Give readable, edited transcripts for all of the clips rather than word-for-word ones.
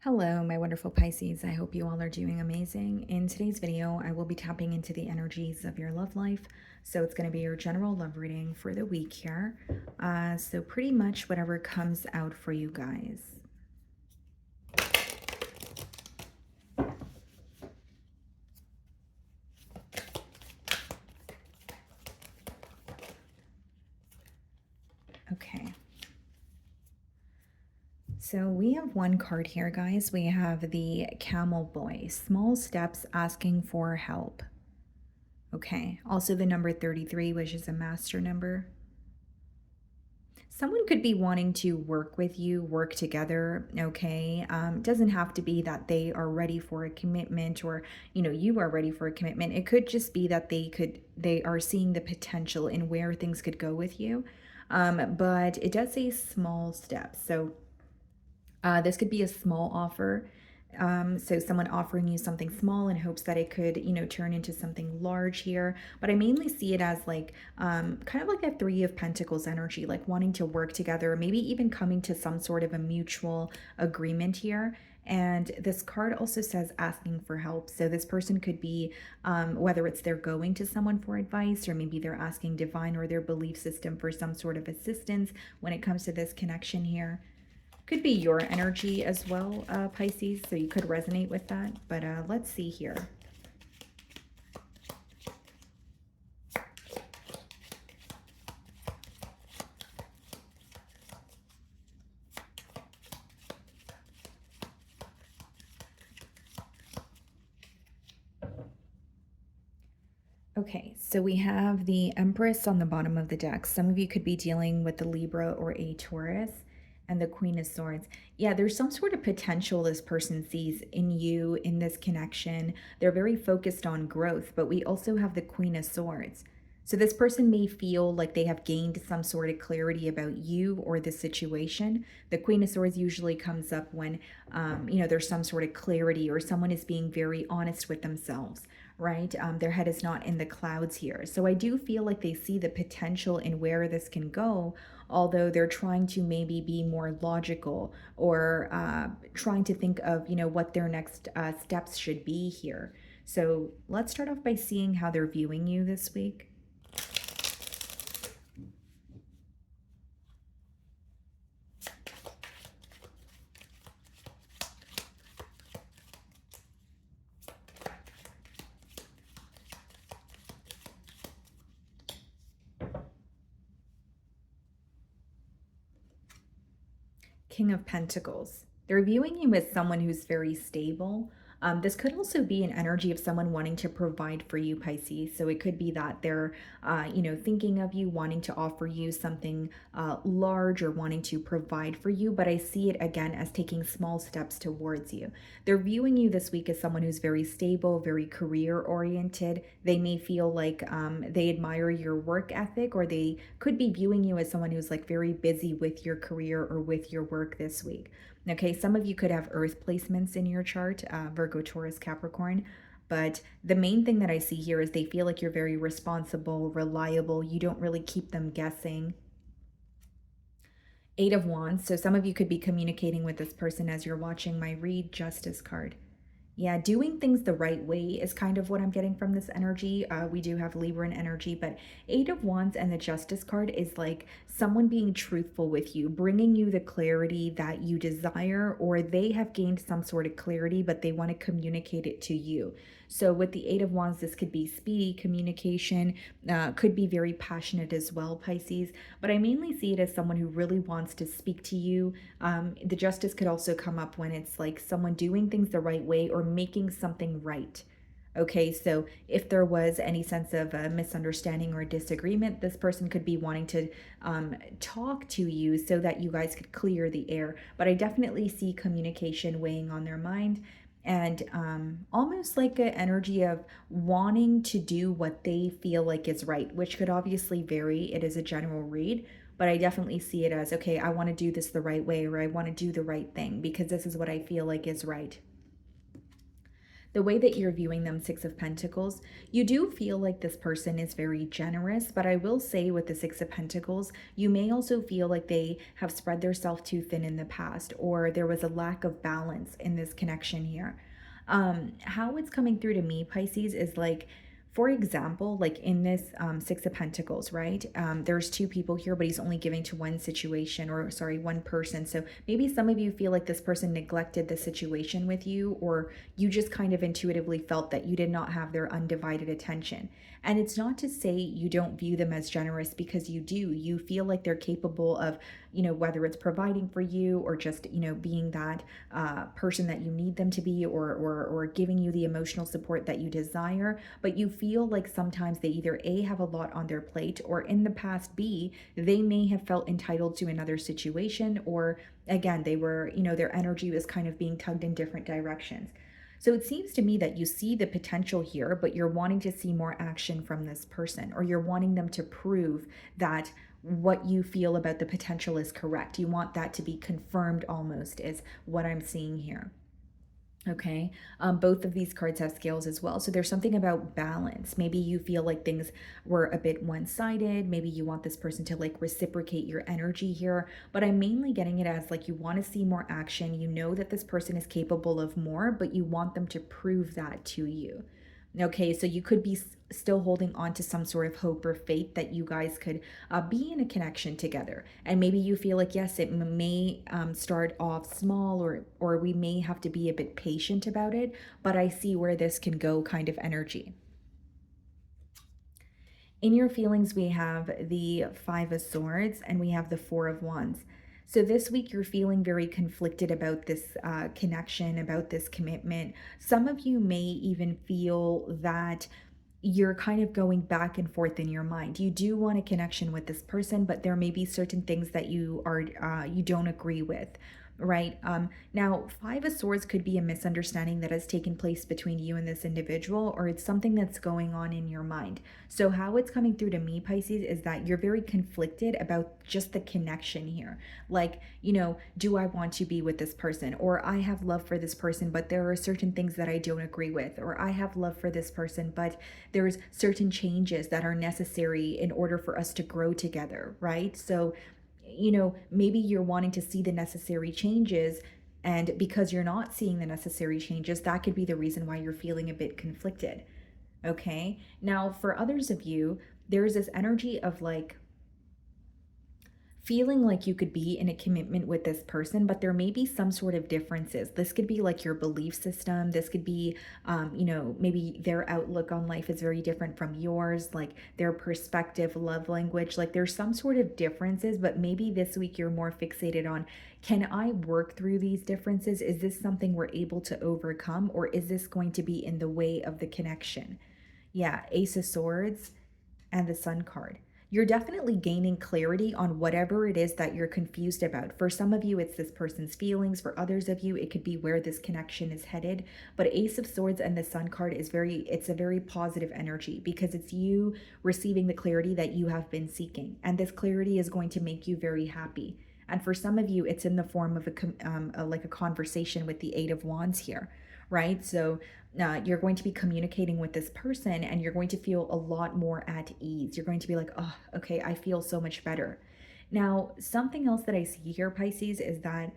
Hello, my wonderful Pisces. I hope you all are doing amazing. In today's video, I will be tapping into the energies of your love life. So it's going to be your general love reading for the week here. So pretty much whatever comes out for you guys. Okay. So we have one card here, guys. We have the Camel Boy, small steps asking for help. Okay. Also the number 33, which is a master number. Someone could be wanting to work with you, work together, okay? Doesn't have to be that they are ready for a commitment or, you are ready for a commitment. It could just be that they are seeing the potential in where things could go with you. But it does say small steps. So this could be a small offer. So someone offering you something small in hopes that it could, turn into something large here. But I mainly see it as like kind of like a Three of Pentacles energy, like wanting to work together, maybe even coming to some sort of a mutual agreement here. And this card also says asking for help. So this person could be, whether it's they're going to someone for advice, or maybe they're asking divine or their belief system for some sort of assistance when it comes to this connection here. Could be your energy as well, Pisces, so you could resonate with that. But let's see here. Okay, so we have the Empress on the bottom of the deck. Some of you could be dealing with the Libra or a Taurus, and the Queen of Swords. Yeah, there's some sort of potential this person sees in you in this connection. They're very focused on growth, but we also have the Queen of Swords. So this person may feel like they have gained some sort of clarity about you or the situation. The Queen of Swords usually comes up when, there's some sort of clarity or someone is being very honest with themselves, right? Their head is not in the clouds here. So I do feel like they see the potential in where this can go, although they're trying to maybe be more logical or trying to think of, what their next steps should be here. So let's start off by seeing how they're viewing you this week. King of Pentacles. They're viewing you as someone who's very stable. This could also be an energy of someone wanting to provide for you, Pisces. So it could be that they're, thinking of you, wanting to offer you something large or wanting to provide for you. But I see it again as taking small steps towards you. They're viewing you this week as someone who's very stable, very career oriented. They may feel like they admire your work ethic, or they could be viewing you as someone who's like very busy with your career or with your work this week. Okay, some of you could have earth placements in your chart, Virgo, Taurus, Capricorn. But the main thing that I see here is they feel like you're very responsible, reliable. You don't really keep them guessing. Eight of Wands. So some of you could be communicating with this person as you're watching my read. Justice card. Yeah, doing things the right way is kind of what I'm getting from this energy. We do have Libra energy, but Eight of Wands and the Justice card is like someone being truthful with you, bringing you the clarity that you desire, or they have gained some sort of clarity, but they want to communicate it to you. So with the Eight of Wands, this could be speedy communication, could be very passionate as well, Pisces. But I mainly see it as someone who really wants to speak to you. The Justice could also come up when it's like someone doing things the right way or making something right. Okay, so if there was any sense of a misunderstanding or a disagreement, this person could be wanting to talk to you so that you guys could clear the air. But I definitely see communication weighing on their mind, and almost like an energy of wanting to do what they feel like is right, which could obviously vary. It is a general read, but I definitely see it as, okay, I want to do this the right way, or I want to do the right thing because this is what I feel like is right. The way that you're viewing them, Six of Pentacles, you do feel like this person is very generous, but I will say with the Six of Pentacles, you may also feel like they have spread themselves too thin in the past, or there was a lack of balance in this connection here. How it's coming through to me, Pisces, is like, for example, like in this Six of Pentacles, right? There's two people here, but he's only giving to one situation, or sorry, one person. So maybe some of you feel like this person neglected the situation with you, or you just kind of intuitively felt that you did not have their undivided attention. And it's not to say you don't view them as generous, because you do. You feel like they're capable of, whether it's providing for you or just, being that person that you need them to be, or giving you the emotional support that you desire. But you feel like sometimes they either A, have a lot on their plate, or in the past, B, they may have felt entitled to another situation, or again, they were, their energy was kind of being tugged in different directions. So it seems to me that you see the potential here, but you're wanting to see more action from this person, or you're wanting them to prove that what you feel about the potential is correct. You want that to be confirmed almost, is what I'm seeing here. Okay. Both of these cards have scales as well. So there's something about balance. Maybe you feel like things were a bit one-sided. Maybe you want this person to like reciprocate your energy here. But I'm mainly getting it as like you want to see more action. You know that this person is capable of more, but you want them to prove that to you. Okay, so you could be still holding on to some sort of hope or faith that you guys could be in a connection together. And maybe you feel like, yes, it may start off small, or we may have to be a bit patient about it, but I see where this can go kind of energy. In your feelings, we have the Five of Swords and we have the Four of Wands. So this week, you're feeling very conflicted about this connection, about this commitment. Some of you may even feel that you're kind of going back and forth in your mind. You do want a connection with this person, but there may be certain things that you don't agree with, right? Now, Five of Swords could be a misunderstanding that has taken place between you and this individual, or it's something that's going on in your mind. So how it's coming through to me, Pisces, is that you're very conflicted about just the connection here. Like, do I want to be with this person? Or I have love for this person, but there are certain things that I don't agree with. Or I have love for this person, but there's certain changes that are necessary in order for us to grow together, right? So maybe you're wanting to see the necessary changes, and because you're not seeing the necessary changes, that could be the reason why you're feeling a bit conflicted. Okay. Now, for others of you, there's this energy of like feeling like you could be in a commitment with this person, but there may be some sort of differences. This could be like your belief system. This could be, maybe their outlook on life is very different from yours, like their perspective, love language. Like there's some sort of differences, but maybe this week you're more fixated on, can I work through these differences? Is this something we're able to overcome, or is this going to be in the way of the connection? Yeah, Ace of Swords and the Sun card. You're definitely gaining clarity on whatever it is that you're confused about. For some of you, it's this person's feelings. For others of you, it could be where this connection is headed. But Ace of Swords and the Sun card it's a very positive energy, because it's you receiving the clarity that you have been seeking. And this clarity is going to make you very happy. And for some of you, it's in the form of like a conversation with the Eight of Wands here, right? So you're going to be communicating with this person, and you're going to feel a lot more at ease. You're going to be like, oh, okay, I feel so much better. Now, something else that I see here, Pisces, is that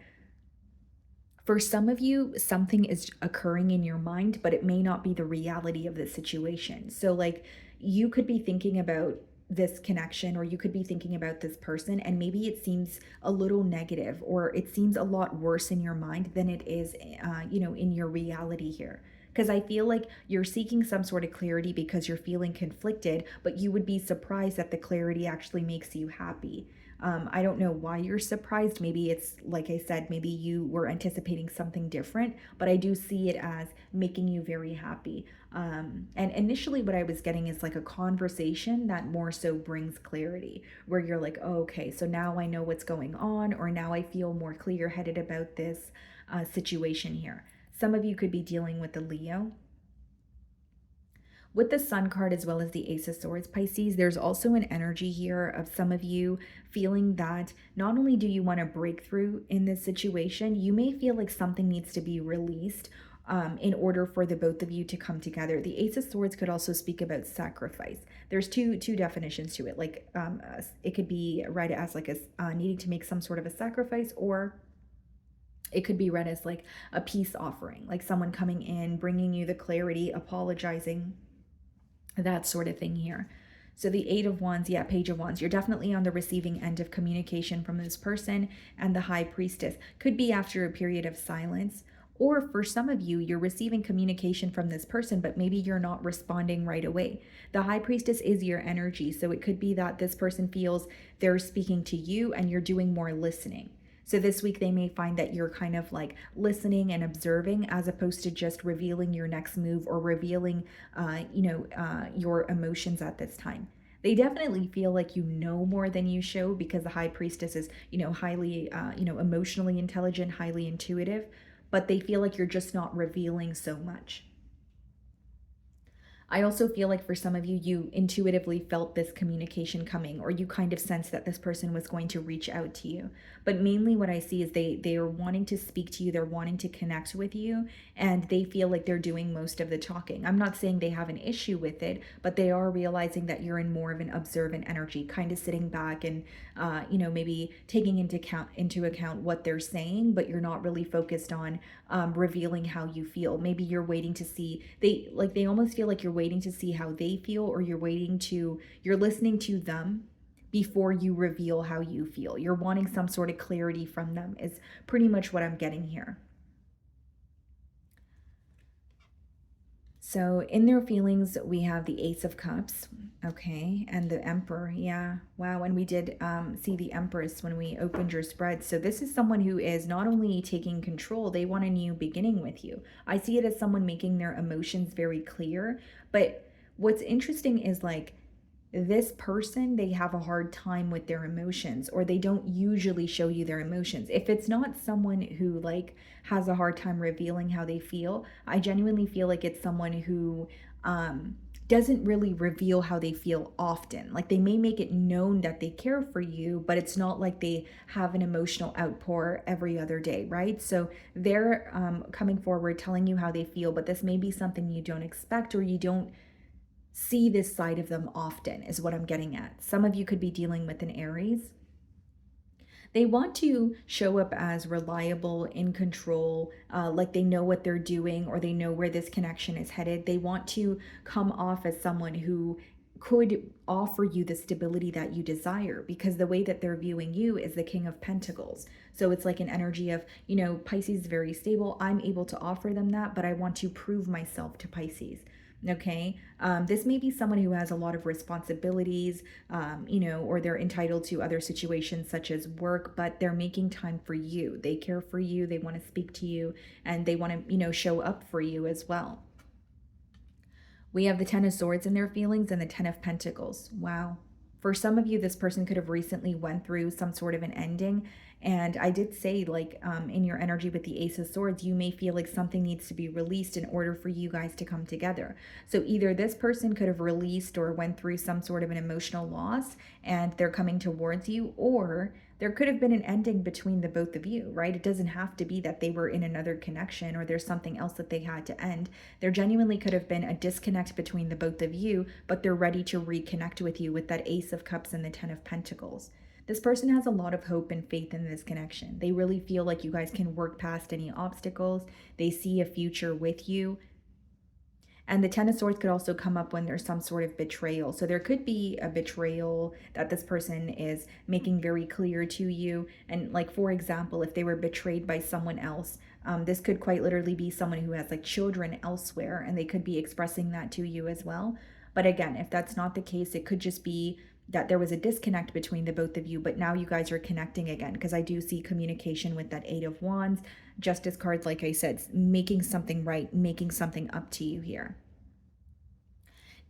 for some of you, something is occurring in your mind, but it may not be the reality of the situation. So, like, you could be thinking about this connection, or you could be thinking about this person, and maybe it seems a little negative, or it seems a lot worse in your mind than it is, in your reality here. Because I feel like you're seeking some sort of clarity because you're feeling conflicted, but you would be surprised that the clarity actually makes you happy. I don't know why you're surprised. Maybe it's, like I said, maybe you were anticipating something different, but I do see it as making you very happy. And initially, what I was getting is like a conversation that more so brings clarity, where you're like, oh, okay, so now I know what's going on, or now I feel more clear headed about this situation here. Some of you could be dealing with the Leo. With the Sun card as well as the Ace of Swords, Pisces, there's also an energy here of some of you feeling that not only do you want a breakthrough in this situation, you may feel like something needs to be released, in order for the both of you to come together. The Ace of Swords could also speak about sacrifice. There's two definitions to it. Like it could be read as like a needing to make some sort of a sacrifice, or it could be read as like a peace offering, like someone coming in, bringing you the clarity, apologizing, that sort of thing here. So the Eight of Wands, yeah, Page of Wands, you're definitely on the receiving end of communication from this person. And the High Priestess could be after a period of silence. Or for some of you, you're receiving communication from this person, but maybe you're not responding right away. The High Priestess is your energy. So it could be that this person feels they're speaking to you and you're doing more listening. So this week they may find that you're kind of like listening and observing as opposed to just revealing your next move or revealing, your emotions at this time. They definitely feel like you know more than you show because the High Priestess is, highly, emotionally intelligent, highly intuitive, but they feel like you're just not revealing so much. I also feel like for some of you, you intuitively felt this communication coming, or you kind of sensed that this person was going to reach out to you. But mainly what I see is they are wanting to speak to you, they're wanting to connect with you, and they feel like they're doing most of the talking. I'm not saying they have an issue with it, but they are realizing that you're in more of an observant energy, kind of sitting back and maybe taking into account what they're saying, but you're not really focused on revealing how you feel. Maybe you're waiting to see, they almost feel like you're waiting to see how they feel, or you're listening to them before you reveal how you feel. You're wanting some sort of clarity from them is pretty much what I'm getting here. So in their feelings, we have the Ace of Cups, okay, and the Emperor. Yeah, wow. And we did see the Empress when we opened your spread. So this is someone who is not only taking control, they want a new beginning with you. I see it as someone making their emotions very clear. But what's interesting is like, this person, they have a hard time with their emotions, or they don't usually show you their emotions. If it's not someone who like has a hard time revealing how they feel, I genuinely feel like it's someone who doesn't really reveal how they feel often. Like they may make it known that they care for you, but it's not like they have an emotional outpour every other day, right? So they're coming forward telling you how they feel, but this may be something you don't expect, or you don't see this side of them often, is what I'm getting at. Some of you could be dealing with an Aries. They want to show up as reliable, in control, like they know what they're doing, or they know where this connection is headed. They want to come off as someone who could offer you the stability that you desire, because the way that they're viewing you is the King of Pentacles. So it's like an energy of, Pisces is very stable. I'm able to offer them that, but I want to prove myself to Pisces. Okay. This may be someone who has a lot of responsibilities, or they're entitled to other situations such as work, but they're making time for you. They care for you. They want to speak to you, and they want to, show up for you as well. We have the Ten of Swords in their feelings and the Ten of Pentacles. Wow. For some of you, this person could have recently went through some sort of an ending. And I did say, like, in your energy with the Ace of Swords, you may feel like something needs to be released in order for you guys to come together. So either this person could have released or went through some sort of an emotional loss and they're coming towards you, or there could have been an ending between the both of you, right? It doesn't have to be that they were in another connection or there's something else that they had to end. There genuinely could have been a disconnect between the both of you, but they're ready to reconnect with you with that Ace of Cups and the Ten of Pentacles. This person has a lot of hope and faith in this connection. They really feel like you guys can work past any obstacles. They see a future with you. And the Ten of Swords could also come up when there's some sort of betrayal. So there could be a betrayal that this person is making very clear to you. And like, for example, if they were betrayed by someone else, this could quite literally be someone who has like children elsewhere, and they could be expressing that to you as well. But again, if that's not the case, it could just be that there was a disconnect between the both of you, but now you guys are connecting again, because I do see communication with that Eight of Wands. Justice card, like I said, making something right, making something up to you here.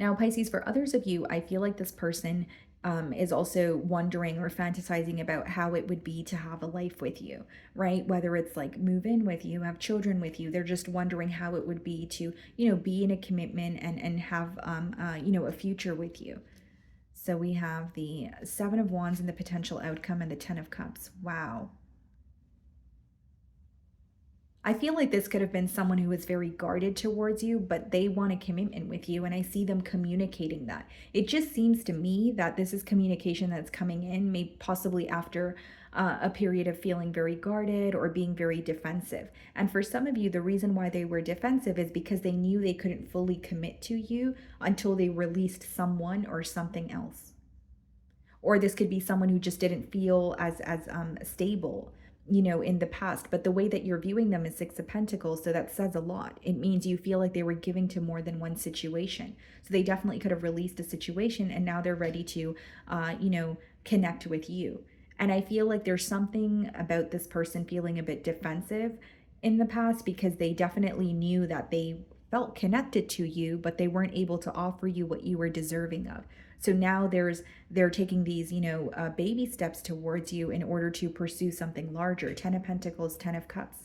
Now, Pisces, for others of you, I feel like this person is also wondering or fantasizing about how it would be to have a life with you, right? Whether it's like move in with you, have children with you, they're just wondering how it would be to, be in a commitment and have, a future with you. So we have the Seven of Wands and the potential outcome, and the Ten of Cups. Wow. I feel like this could have been someone who was very guarded towards you, but they want a commitment with you. And I see them communicating that. It just seems to me that this is communication that's coming in, maybe possibly after a period of feeling very guarded or being very defensive. And for some of you, the reason why they were defensive is because they knew they couldn't fully commit to you until they released someone or something else. Or this could be someone who just didn't feel as stable, in the past. But the way that you're viewing them is Six of Pentacles, so that says a lot. It means you feel like they were giving to more than one situation. So they definitely could have released a situation, and now they're ready to connect with you. And I feel like there's something about this person feeling a bit defensive in the past, because they definitely knew that they felt connected to you, but they weren't able to offer you what you were deserving of. So now they're taking these, baby steps towards you in order to pursue something larger. 10 of Pentacles, 10 of Cups.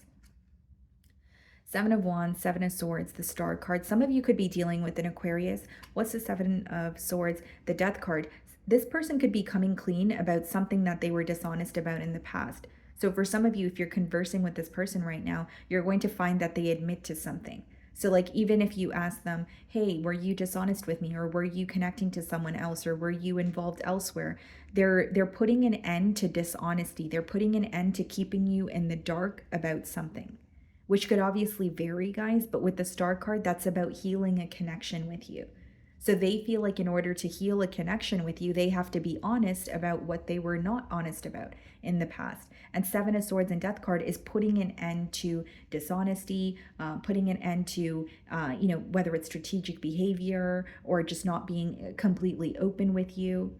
7 of Wands, 7 of Swords, the Star card. Some of you could be dealing with an Aquarius. What's the 7 of Swords? The Death card. This person could be coming clean about something that they were dishonest about in the past. So for some of you, if you're conversing with this person right now, you're going to find that they admit to something. So like, even if you ask them, hey, were you dishonest with me, or were you connecting to someone else, or were you involved elsewhere? They're putting an end to dishonesty. They're putting an end to keeping you in the dark about something, which could obviously vary, guys, but with the Star card, that's about healing a connection with you. So they feel like in order to heal a connection with you, they have to be honest about what they were not honest about in the past. And 7 of Swords and Death card is putting an end to dishonesty, putting an end to, whether it's strategic behavior or just not being completely open with you.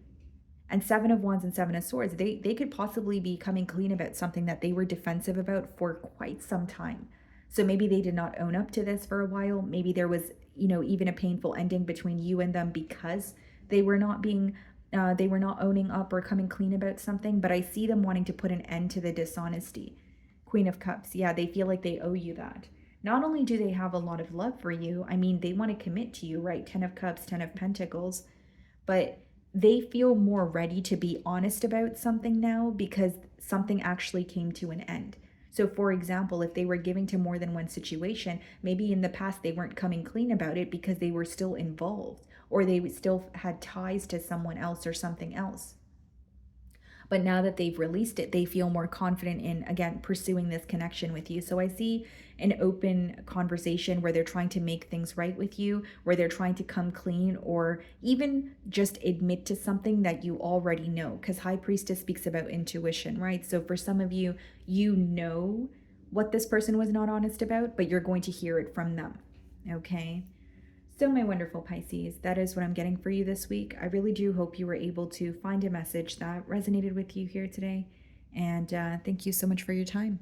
And 7 of Wands and 7 of Swords, they could possibly be coming clean about something that they were defensive about for quite some time. So maybe they did not own up to this for a while. Maybe there was, even a painful ending between you and them because they were not owning up or coming clean about something. But I see them wanting to put an end to the dishonesty. Queen of Cups. Yeah, they feel like they owe you that. Not only do they have a lot of love for you, I mean, they want to commit to you, right? 10 of Cups, 10 of Pentacles. But they feel more ready to be honest about something now because something actually came to an end. So for example, if they were giving to more than one situation, maybe in the past they weren't coming clean about it because they were still involved, or they still had ties to someone else or something else. But now that they've released it, they feel more confident in, again, pursuing this connection with you. So I see an open conversation where they're trying to make things right with you, where they're trying to come clean, or even just admit to something that you already know. Because High Priestess speaks about intuition, right? So for some of you, you know what this person was not honest about, but you're going to hear it from them, okay? So my wonderful Pisces, that is what I'm getting for you this week. I really do hope you were able to find a message that resonated with you here today. And thank you so much for your time.